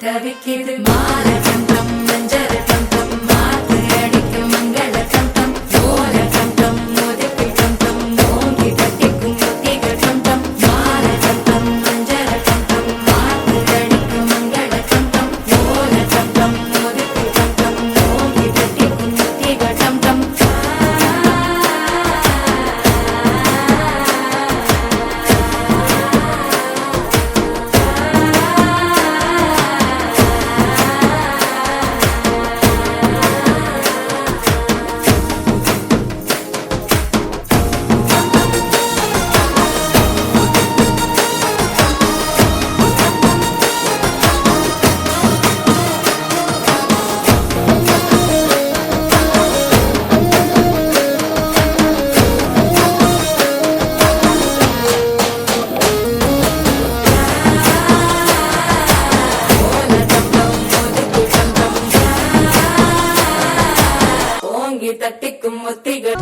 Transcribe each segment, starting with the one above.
தவிக்குது மால டம் டம் மஞ்சர டம் டம் மாத்து அடிக்கும் மங்கள டம் டம் ஓல டம் டம் மோதிக்கு டம் டம் ஓங்கி தட்டிக்கும் முத்திக டம் டம் மால டம் டம் மஞ்சர டம் டம் மாத்து அடிக்கும் மங்கள டம் டம் ஓல டம் டம் மோதிக்கு டம் டம் ஓங்கி தட்டிக்கும் முத்திக டம் டம் தட்டிக்கும் முத்திகள்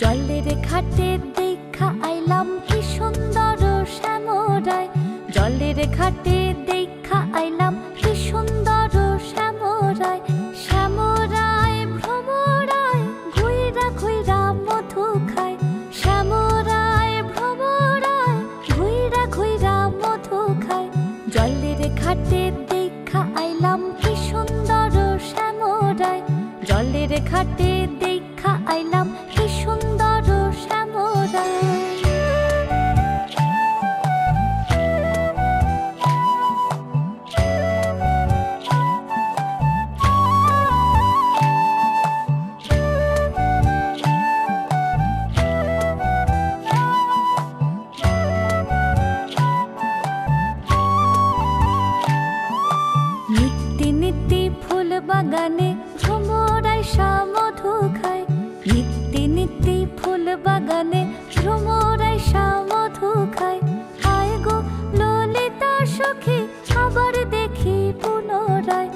জলের ঘাটে দেখা আইলাম কি সুন্দর শ্যামরায় জলের ঘাটে দেখা আইলাম কি সুন্দর শ্যামরায় শ্যামরায় ভ্রমরায় ঘুইরা ঘুইরা মধু খায় শ্যামরায় ভ্রমরায় ঘুইরা ঘুইরা মধু খায় জলের ঘাটে দেখা আইলাম কি সুন্দর শ্যামরায় জলের ঘাটে দেখা আইলাম কি সুন্দর শ্যামরায় নিত্যি নিত্যি ফুল বাগানে ভ্রমরায় মধু খায় নিত্যি নিত্যি ফুল বাগানে ভ্রমরায় মধু খায় আয় গো ললিতা সখী আবার দেখি পুনরায়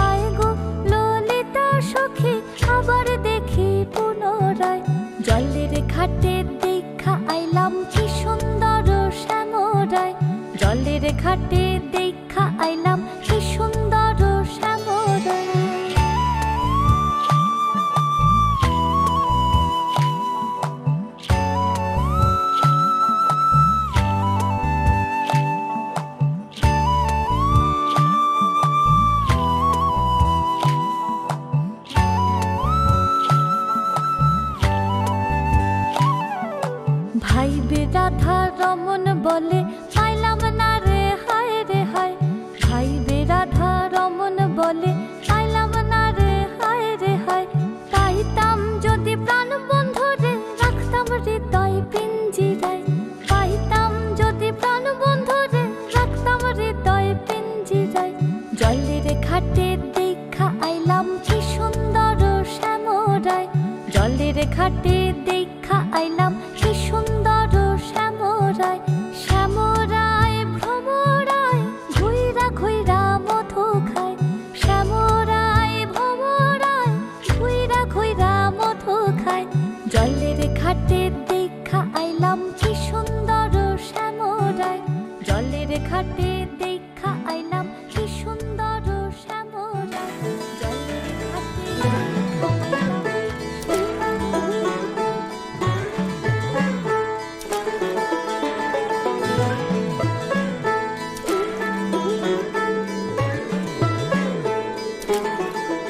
আয় গো ললিতা সখী আবার দেখি পুনরায় জলের ঘাটে দেখা আইলাম কি সুন্দর শ্যামরায় জলের ঘাটে দেখা আইলাম কি সুন্দর শ্যামরায় ভাই বে রাধা রমন বলে পাইলাম না রে হায় রে হায় ভাই বে রাধা রমন বলে পাইলাম না রে হায় রে হায় পাইতাম যদি প্রাণ বন্ধু রে রাখতাম হৃদয় পিঞ্জিরায় পাইতাম যদি প্রাণ বন্ধু রে রাখতাম হৃদয় পিঞ্জিরায় জলের ঘাটে দেখা আইলাম কি সুন্দর শ্যামরায় জলের ঘাটে দেখা আইলাম কি সুন্দর শ্যামরায় শ্যামরায় ভ্রমরায় ঘুইরা ঘুইরা মধু খায় শ্যামরায়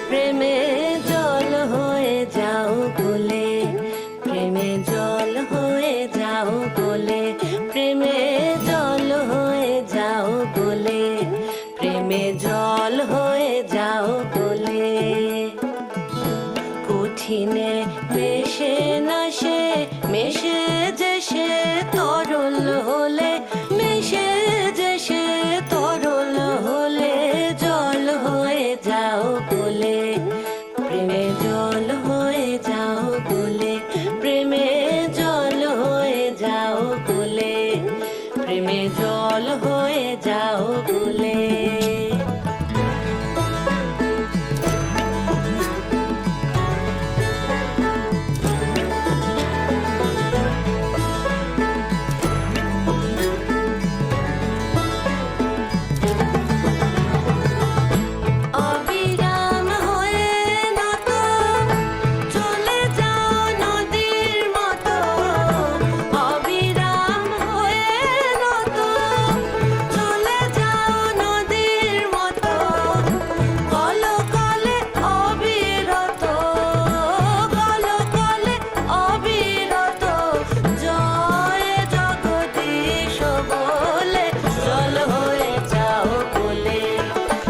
প্রেমে জল হয়ে যাও কোলে, প্রেমে জল হয়ে যাও কোলে, প্রেমে জল হয়ে যাও কোলে, প্রেমে জল হয়ে যাও কোলে। কঠিনে মেশে না সে, মেশে যে সে তরল হলে, মেশে যে সে তরল হলে জল হয়ে যাও কোলে, প্রেমে জল হয়ে যাও কোলে, প্রেমে জল হয়ে যাও কোলে, প্রেমে জল হয়ে যাও কোলে। অবিরাম হয়ে নত চলে যাও নদীর মতো, অবিরাম হয়ে নত চলে যাও নদীর মতো, কলকালে অবিরত, কলকালে অবিরত, জয় জগদীশ বলে জল হয়ে যাও কোলে,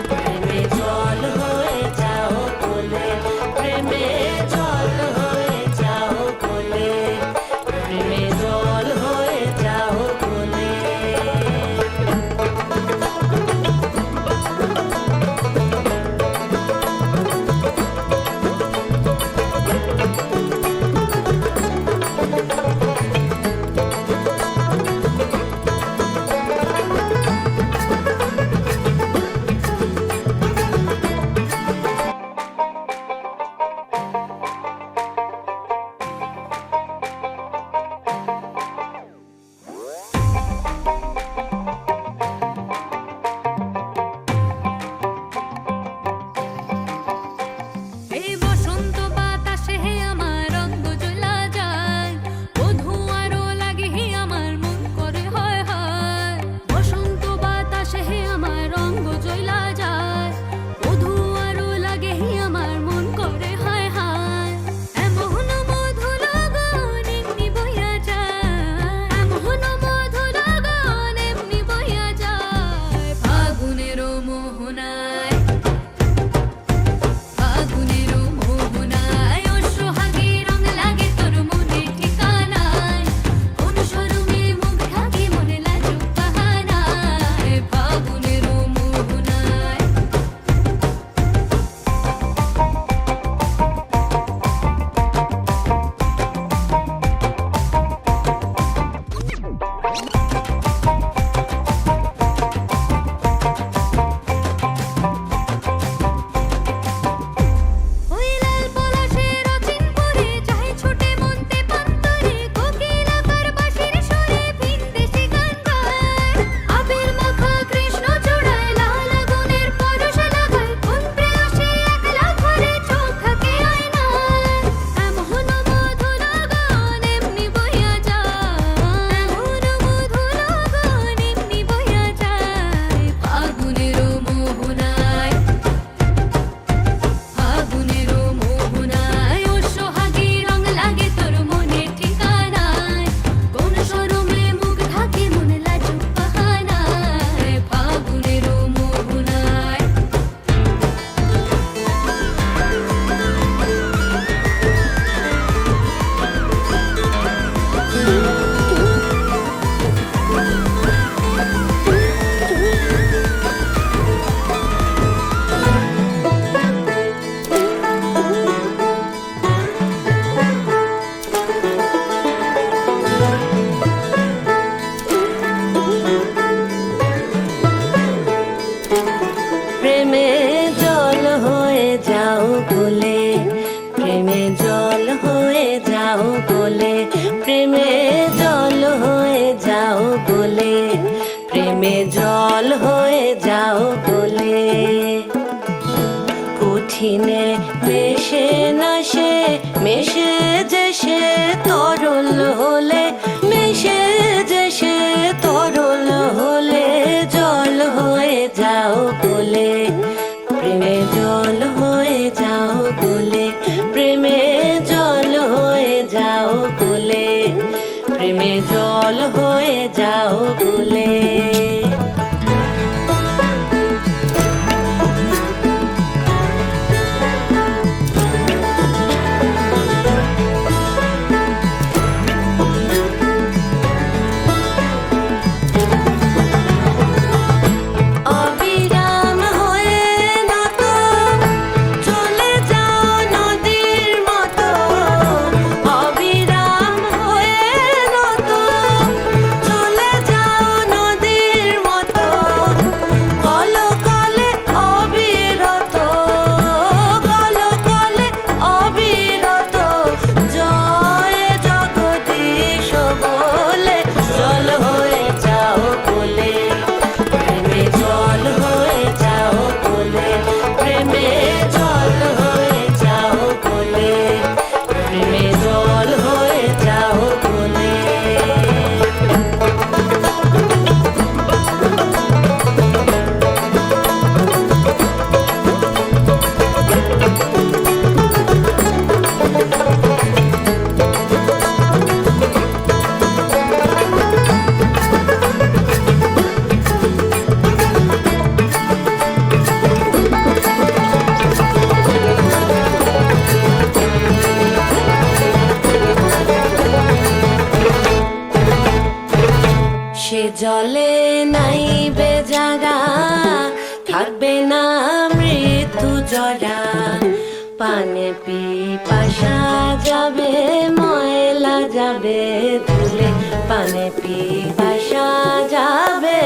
প্রেমে জল হয়ে যাও কোলে, প্রেমে জল হয়ে যাও কোলে, প্রেমে জল হয়ে যাও কোলে। এই বসন্ত বাতাসে হে আমার রঙ জ্বলা যায়, বধূ আরো লাগে হে আমার মন করে হয় হয়। বসন্ত বাতাসে হে আমার রঙ জ্বলা যায়, বধূ আরো লাগে হে আমার মন করে হয় হয়। এমন মধু লগন এমনি বইয়া যায়, এমন মধু লগন এমনি বইয়া যায়, ফাগুনের মোহনায়, ফাগুনের মোহনায় ও সোহাগী রং লাগে তোর মনে ঠিকানায়, কোন শরমে মুখ ঢাকি মনে লাজুক বাহানায়, ফাগুনের মোহনায়। ওই লাল পলাশের অচিন পরে চাহে ছোটে মন্তে পান্তরে, কোকিল আকার বাঁশির সুরে ভিনদেশি গান গায়, আবির মাখা কৃষ্ণ চূড়ায় লাল আগুনের পরশ লাগায়, কোন প্রেয়সী একলা ঘরে চোখ থাকে আয়নায়। এমন মধু লগন এমনি বইয়া যায়, এমন মধু লগন এমনি বইয়া যায়, ফাগুনের মোহনায়, ফাগুনের মোহনায় ও সোহাগী রং লাগে তোর মনে ঠিকানায়, কোন শরমে মুখ ঢাকে মনে লাজুক বাহানায়, ফাগুনের মোহনায়। প্রেমে জল হয়ে যাও কোলে, প্রেমে জল হয়ে যাও কোলে, প্রেমে জল হয়ে যাও কোলে, প্রেমে জল হয়ে যাও কোলে। কঠিনে মেশে না সে, মেশে যে সে তরল হলে, মেশে যে সে তরল হলে জল হয়ে যাও কোলে প্রেমে জল হয়ে যাও কোলে প্রেমে জল হয়ে যাও কোলে প্রেমে জল হয়ে যাও কোলে সে জলে নাইবে যারা থাকবে না মৃত্যু জরা পানে পিপাসা যাবে ময়লা যাবে ধুলে পানে পিপাসা যাবে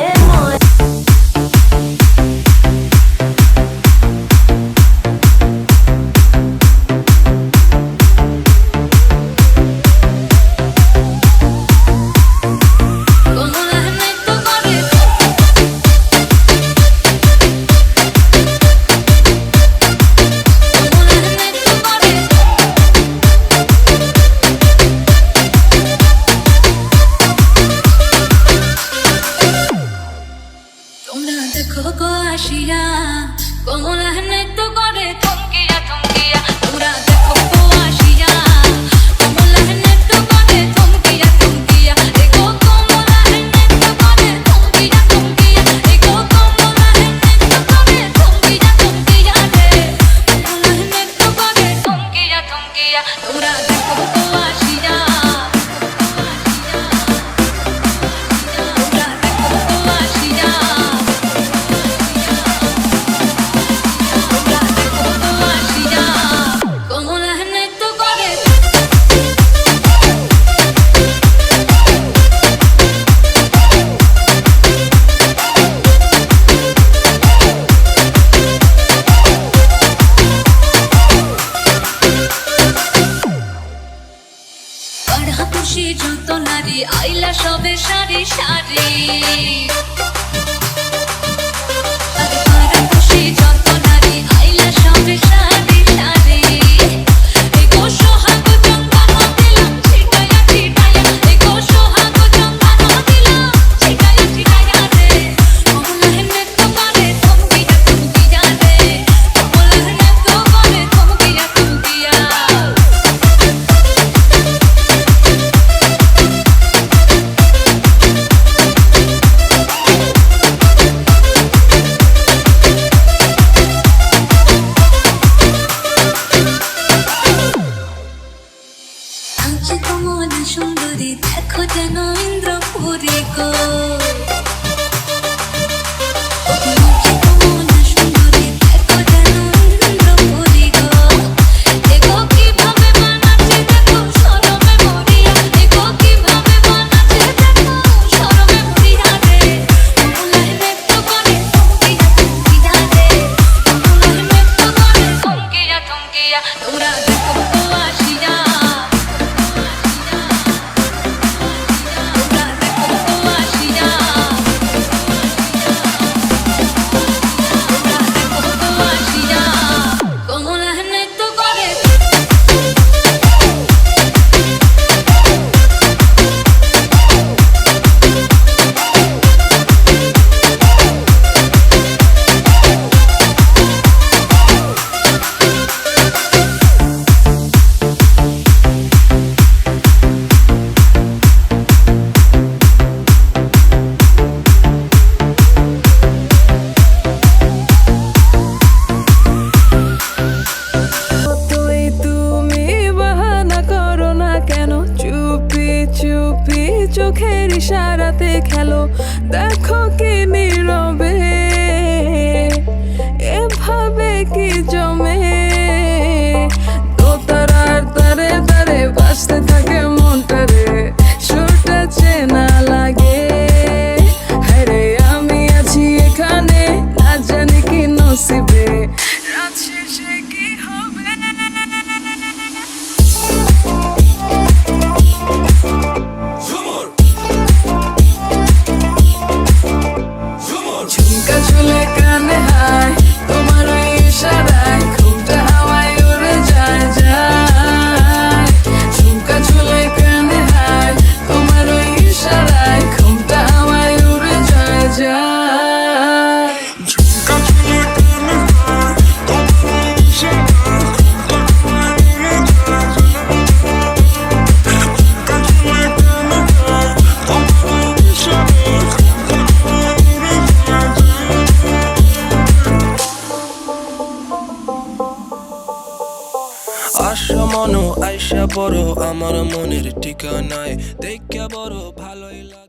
যত নারী আইলা সবে সারি সারি যত নারী আইলা সবে সারি সারি সোহাগ জঙ্গানো দিলাম ছিটায়া ছিটায়া সোহাগ জঙ্গানো দিলাম ছিটায়া ছিটায়া রে কমলাহনে তো করে থমকিয়া রে কমলাহনে তো করে থমকিয়া ঝুমকা ঝুলে কানে হায় তোমার ওই ইশারায় ঘুমটা হাওয়ায় উড়ে যায় যায় ঝুমকা ঝুলে কানে হায় তোমার ওই ইশারায় ঘুমটা হাওয়ায় উড়ে যায় যায় আশা মনো আইসা বড় আমার মনের ঠিকানায় দেখা বড় ভালোই লাগে।